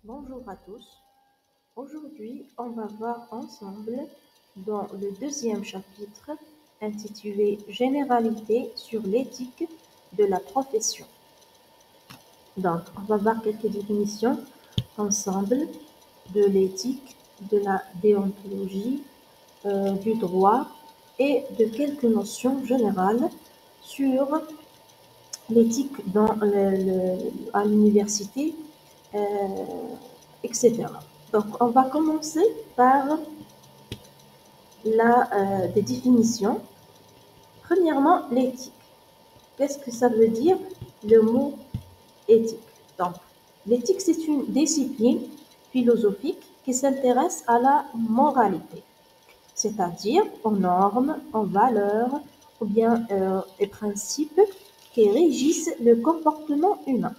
Bonjour à tous. Aujourd'hui, on va voir ensemble dans le deuxième chapitre intitulé Généralité sur l'éthique de la profession. Donc, on va voir quelques définitions ensemble de l'éthique, de la déontologie, du droit et de quelques notions générales sur l'éthique à l'université, euh, etc. Donc, on va commencer par des définitions. Premièrement, l'éthique. Qu'est-ce que ça veut dire le mot éthique? Donc, l'éthique, c'est une discipline philosophique qui s'intéresse à la moralité, c'est-à-dire aux normes, aux valeurs ou bien aux principes qui régissent le comportement humain.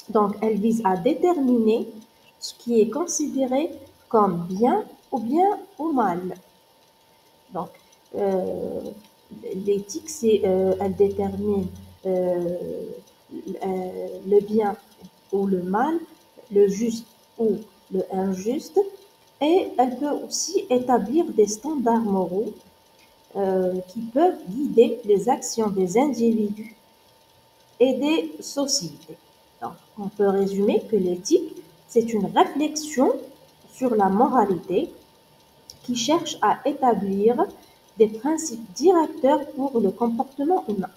Donc, elle vise à déterminer ce qui est considéré comme bien ou mal. Donc, euh, l'éthique, elle détermine euh, le bien ou le mal, le juste ou le injuste, et elle peut aussi établir des standards moraux qui peuvent guider les actions des individus et des sociétés. Donc, on peut résumer que l'éthique, c'est une réflexion sur la moralité qui cherche à établir des principes directeurs pour le comportement humain.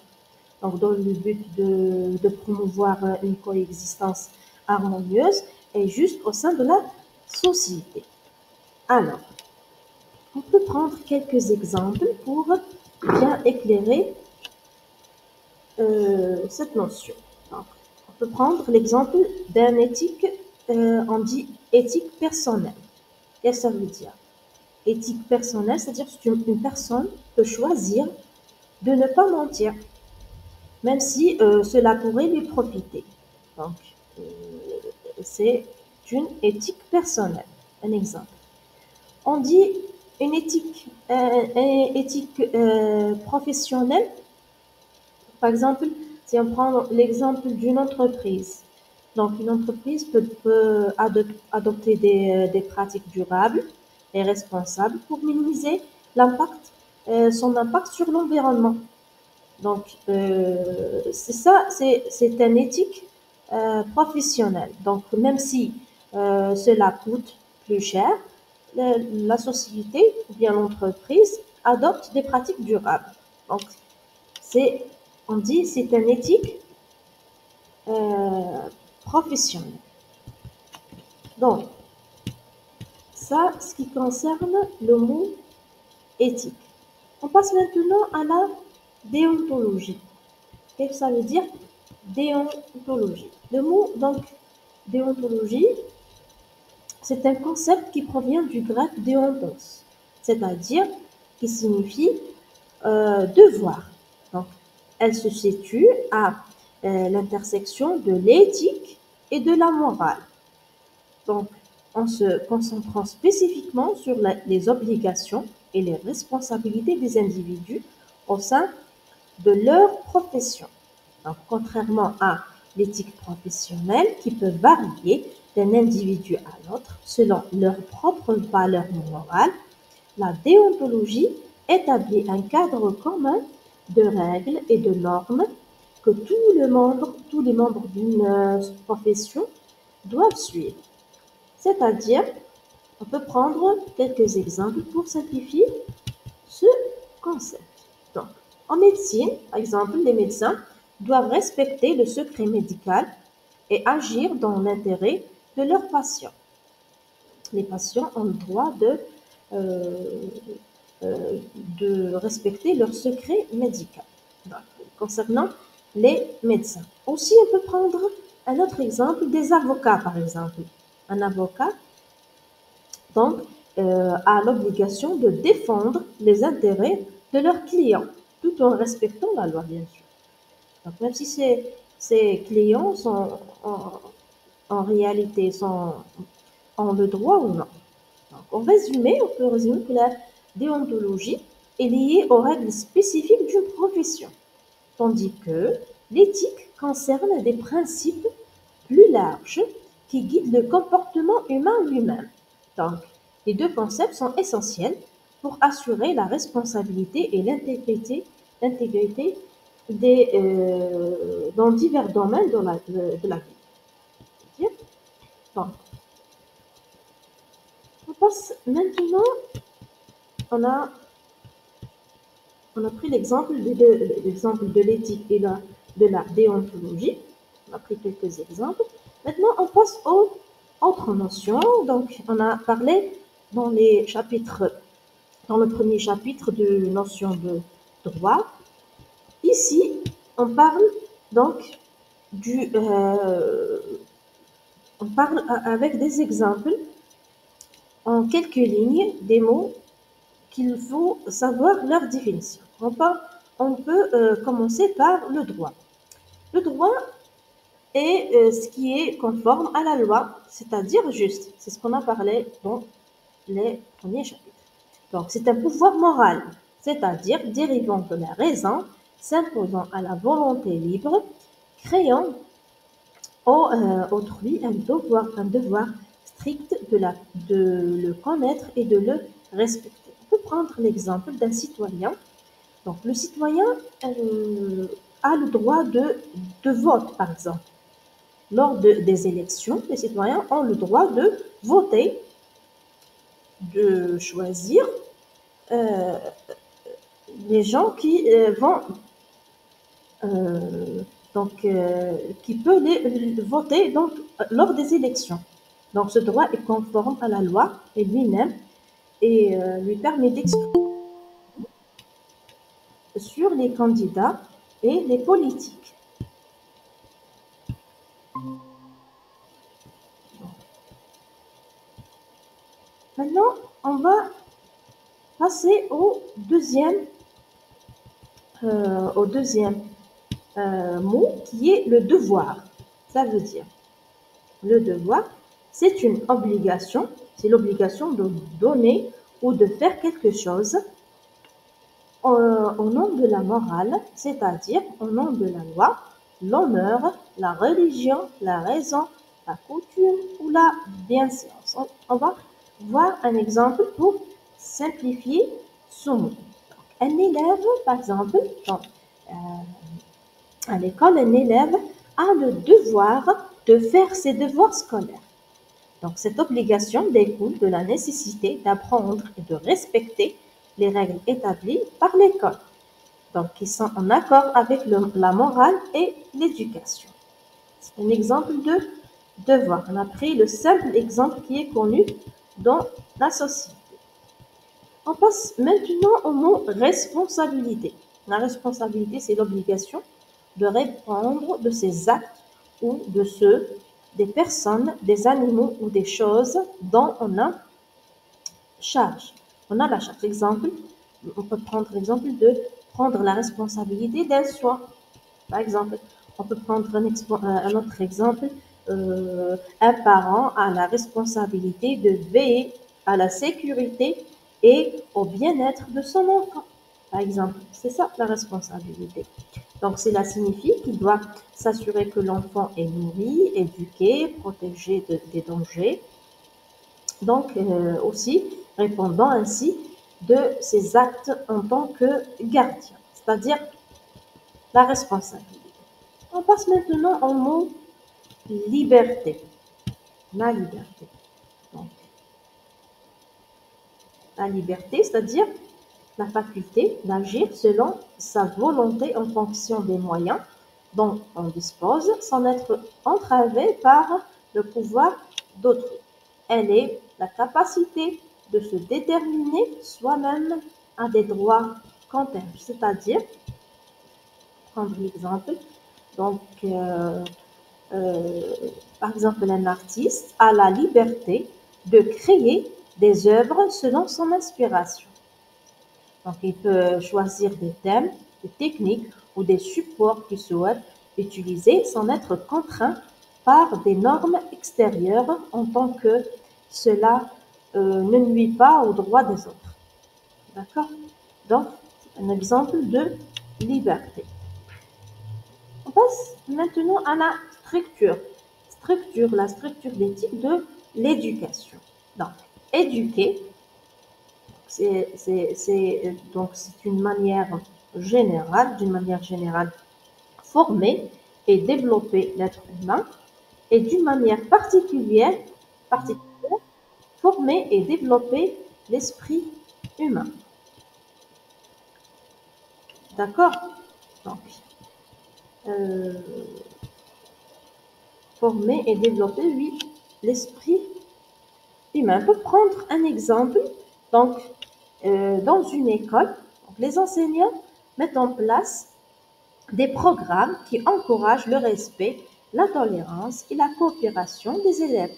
Donc, dans le but de promouvoir une coexistence harmonieuse et juste au sein de la société. Alors, on peut prendre quelques exemples pour bien éclairer cette notion. Donc, on peut prendre l'exemple d'un éthique, on dit éthique personnelle. Qu'est-ce que ça veut dire? Éthique personnelle, c'est-à-dire que une personne peut choisir de ne pas mentir, même si cela pourrait lui profiter. Donc, euh, c'est une éthique personnelle. Un exemple. On dit une éthique professionnelle. Par exemple, si on prend l'exemple d'une entreprise. Donc, une entreprise peut adopter des pratiques durables et responsables pour minimiser son impact sur l'environnement. Donc, c'est ça, c'est une éthique professionnelle. Donc, même si cela coûte plus cher, la société ou bien l'entreprise adopte des pratiques durables. Donc, c'est, on dit, c'est une éthique euh, professionnelle. Donc, ça, ce qui concerne le mot éthique. On passe maintenant à la déontologie. Qu'est-ce que ça veut dire? Déontologie. Le mot, donc, déontologie, c'est un concept qui provient du grec déontos, c'est-à-dire qui signifie devoir. Donc, elle se situe à l'intersection de l'éthique et de la morale. Donc, en se concentrant spécifiquement sur les obligations et les responsabilités des individus au sein de leur profession. Donc, contrairement à l'éthique professionnelle qui peut varier d'un individu à l'autre selon leurs propres valeurs morales, la déontologie établit un cadre commun de règles et de normes que tous les membres d'une profession doivent suivre. C'est-à-dire, on peut prendre quelques exemples pour simplifier ce concept. Donc, en médecine, par exemple, les médecins doivent respecter le secret médical et agir dans l'intérêt de leurs patients. Les patients ont le droit euh, de respecter leur secret médical. Donc, concernant les médecins. Aussi, on peut prendre un autre exemple des avocats, par exemple. Un avocat, donc, a l'obligation de défendre les intérêts de leurs clients, tout en respectant la loi, bien sûr. Donc, même si ces clients en réalité ont le droit ou non. Donc, en résumé, on peut résumer que la déontologie est liée aux règles spécifiques d'une profession, tandis que l'éthique concerne des principes plus larges qui guide le comportement humain lui-même. Donc, les deux concepts sont essentiels pour assurer la responsabilité et l'intégrité dans divers domaines de la vie. Donc, on passe maintenant, on a, on a pris l'exemple de l'éthique et de la déontologie. On a pris quelques exemples. Maintenant, on passe aux autres notions. Donc, on a parlé dans les chapitres, dans le premier chapitre de notion de droit. Ici, on parle donc on parle avec des exemples en quelques lignes des mots qu'il faut savoir leur définition. On peut commencer par le droit. Le droit est ce qui est conforme à la loi, c'est-à-dire juste. C'est ce qu'on a parlé dans les premiers chapitres. Donc, c'est un pouvoir moral, c'est-à-dire dérivant de la raison, s'imposant à la volonté libre, créant autrui un devoir strict de le connaître et de le respecter. On peut prendre l'exemple d'un citoyen. Donc, le citoyen a le droit de vote, par exemple. Lors des élections, les citoyens ont le droit de voter, de choisir euh, les gens qui vont qui peut voter donc, lors des élections. Donc ce droit est conforme à la loi et lui-même et lui permet d'exprimer sur les candidats et les politiques. Maintenant, on va passer au deuxième mot qui est le devoir. Ça veut dire, le devoir, c'est une obligation, c'est l'obligation de donner ou de faire quelque chose au nom de la morale, c'est-à-dire au nom de la loi, l'honneur, la religion, la raison, la coutume ou la bienséance. On va voir un exemple pour simplifier ce mot. Un élève, par exemple, à l'école, un élève a le devoir de faire ses devoirs scolaires. Donc, cette obligation découle de la nécessité d'apprendre et de respecter les règles établies par l'école, donc qui sont en accord avec la morale et l'éducation. C'est un exemple de devoir. On a pris le simple exemple qui est connu dans la société. On passe maintenant au mot responsabilité. La responsabilité, c'est l'obligation de répondre de ses actes ou de ceux des personnes, des animaux ou des choses dont on a charge. On a la charge. Exemple, on peut prendre l'exemple de prendre la responsabilité d'un soin. Par exemple, on peut prendre un autre exemple. Un parent a la responsabilité de veiller à la sécurité et au bien-être de son enfant. Par exemple, c'est ça la responsabilité. Donc, cela signifie qu'il doit s'assurer que l'enfant est nourri, éduqué, protégé des dangers. Donc, aussi répondant ainsi de ses actes en tant que gardien, c'est-à-dire la responsabilité. On passe maintenant au mot liberté. La liberté. Donc, la liberté, c'est-à-dire la faculté d'agir selon sa volonté en fonction des moyens dont on dispose sans être entravé par le pouvoir d'autrui. Elle est la capacité de se déterminer soi-même à des droits quant à elle. C'est-à-dire, prendre l'exemple, donc euh, par exemple un artiste a la liberté de créer des œuvres selon son inspiration. Donc, il peut choisir des thèmes, des techniques ou des supports qu'il souhaite utiliser sans être contraint par des normes extérieures en tant que cela ne nuit pas aux droits des autres. D'accord? Donc, c'est un exemple de liberté. On passe maintenant à la structure, la structure d'éthique de l'éducation. Donc, éduquer, donc c'est une manière générale, d'une manière générale, former et développer l'être humain, et d'une manière particulière, former et développer l'esprit humain. D'accord? Donc, euh, former et développer, oui, l'esprit humain. On peut prendre un exemple. Donc, dans une école, donc, les enseignants mettent en place des programmes qui encouragent le respect, la tolérance et la coopération des élèves,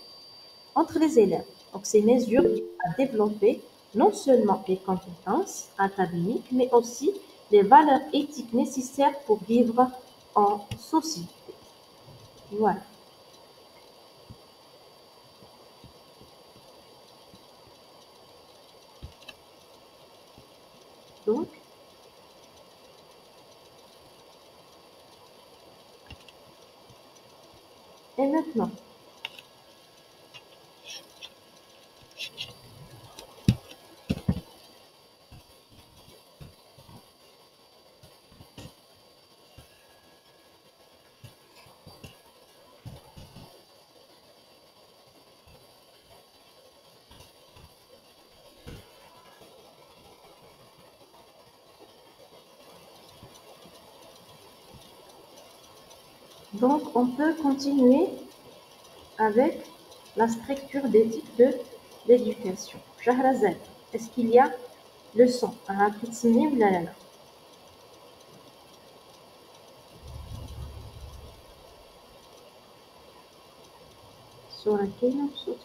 entre les élèves. Donc, ces mesures visent à développer non seulement les compétences académiques, mais aussi les valeurs éthiques nécessaires pour vivre en société. Voilà. Donc, et maintenant, on peut continuer avec la structure d'éthique de l'éducation. Shahrazad, est-ce qu'il y a le son? Répétez ou la la. Sur laquelle on saute.